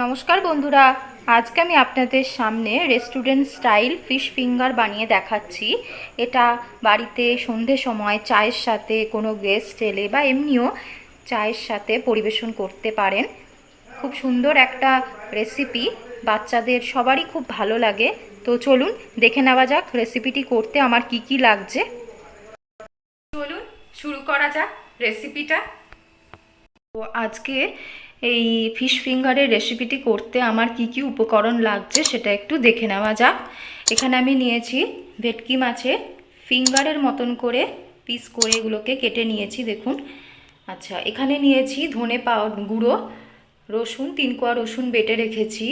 নমস্কার বন্ধুরা, আজকে আমি আপনাদের সামনে রেস্টুরেন্ট স্টাইল ফিশ ফিঙ্গার বানিয়ে দেখাচ্ছি। এটা বাড়িতে সন্ধে সময় চায়ের সাথে কোনো গেস্ট এলে বা এমনিও চায়ের সাথে পরিবেশন করতে পারেন। খুব সুন্দর একটা রেসিপি, বাচ্চাদের সবারই খুব ভালো লাগে। তো চলুন দেখে নেওয়া যাক রেসিপিটি করতে আমার কি কি লাগছে। চলুন শুরু করা যাক রেসিপিটা। তো আজকে এই ফিশ ফিঙ্গারের রেসিপিটি করতে আমার কি কি উপকরণ লাগছে সেটা একটু দেখে নেওয়া যাক। এখানে আমি নিয়েছি ভেটকি মাছের ফিঙ্গারের মতন করে পিস করে এগুলোকে কেটে নিয়েছি, দেখুন। আচ্ছা, এখানে নিয়েছি ধনে গুঁড়ো, রসুন 3 কোয়া রসুন বেটে রেখেছি।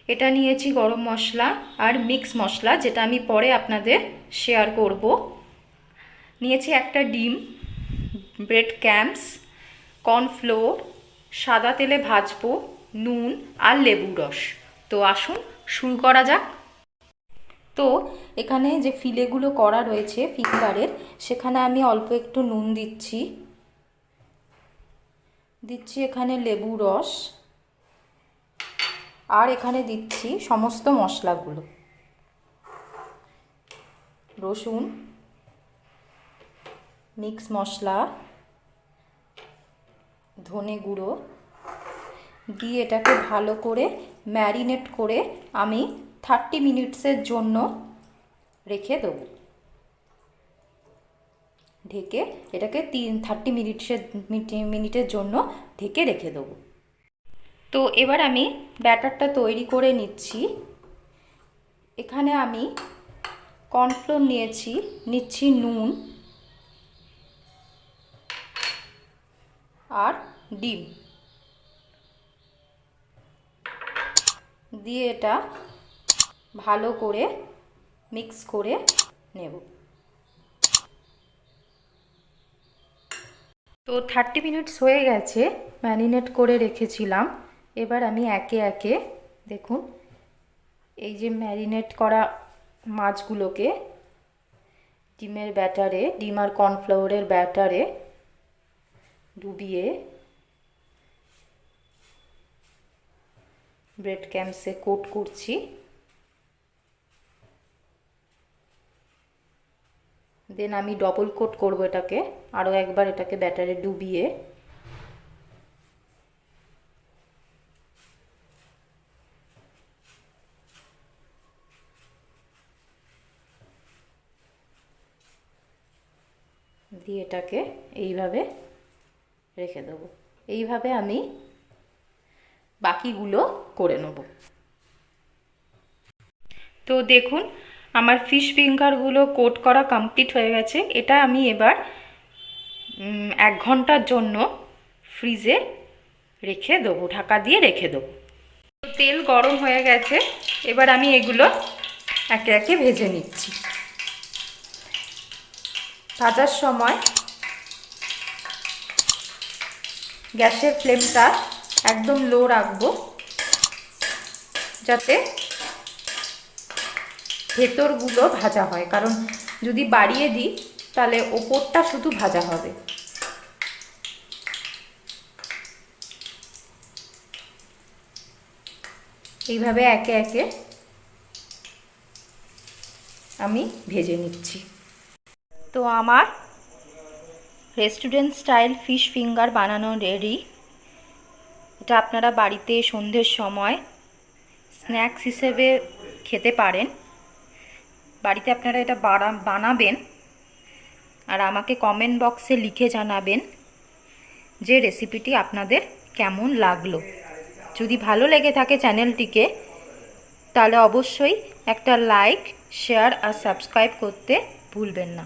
এটা নিয়েছি গরম মশলা আর মিক্স মশলা, যেটা আমি পরে আপনাদের শেয়ার করব। নিয়েছি একটা ডিম, ব্রেড ক্যাম্পস, কর্নফ্লোর, সাদা তেলে ভাজবো, নুন আর লেবুর রস। তো আসুন শুরু করা যাক। তো এখানে যে ফিলেগুলো করা রয়েছে ফিঙ্গারের, সেখানে আমি অল্প একটু নুন দিচ্ছি এখানে লেবু রস, আর এখানে দিচ্ছি সমস্ত মশলাগুলো: রসুন, মিক্স মশলা, ধনে গুঁড়ো দিয়ে এটাকে ভালো করে ম্যারিনেট করে আমি 30 মিনিটসের জন্য রেখে দেবো। ঢেকে এটাকে 30 মিনিটের জন্য ঢেকে রেখে দেবো। তো এবার আমি ব্যাটারটা তৈরি করে নিচ্ছি। এখানে আমি কর্নফ্লোর নিচ্ছি নুন আর ডিম দিয়ে এটা ভালো করে মিক্স করে নেব। তো 30 মিনিটস হয়ে গেছে, ম্যারিনেট করে রেখেছিলাম। এবার আমি একে একে, দেখুন, এই যে ম্যারিনেট করা মাছগুলোকে ডিমের ব্যাটারে, ডিম আর কর্নফ্লাওয়ারের ব্যাটারে ডুবিয়ে ব্রেড ক্যাম্পসে কোট করছি। দেন আমি ডবল কোট করব এটাকে, আরও একবার এটাকে ব্যাটারে ডুবিয়ে। দিয়ে এটাকে এইভাবে রেখে দেবো। এইভাবে আমি বাকিগুলো করে নেব। তো দেখুন আমার ফিশ ফিঙ্গারগুলো কোট করা কমপ্লিট হয়ে গেছে। এটা আমি এবার 1 ঘন্টার জন্য ফ্রিজে রেখে দেবো, ঢাকা দিয়ে রেখে দেবো। তেল গরম হয়ে গেছে, এবার আমি এগুলো একে একে ভেজে নিচ্ছি। ভাজার সময় গ্যাসের ফ্লেমটা একদম লো রাখবো, যাতে ভেতরগুলো ভাজা হয়, কারণ যদি বাড়িয়ে দিই তাহলে ওপরটা শুধু ভাজা হবে। এইভাবে একে একে আমি ভেজে নিচ্ছি। তো আমার রেস্টুরেন্ট স্টাইল ফিশ ফিঙ্গার বানানো রেডি। এটা আপনারা বাড়িতে সন্ধ্যের সময় স্ন্যাক্স হিসেবে খেতে পারেন। বাড়িতে আপনারা এটা বানাবেন আর আমাকে কমেন্ট বক্সে লিখে জানাবেন যে রেসিপিটি আপনাদের কেমন লাগলো। যদি ভালো লেগে থাকে চ্যানেলটিকে, তাহলে অবশ্যই একটা লাইক, শেয়ার আর সাবস্ক্রাইব করতে ভুলবেন না।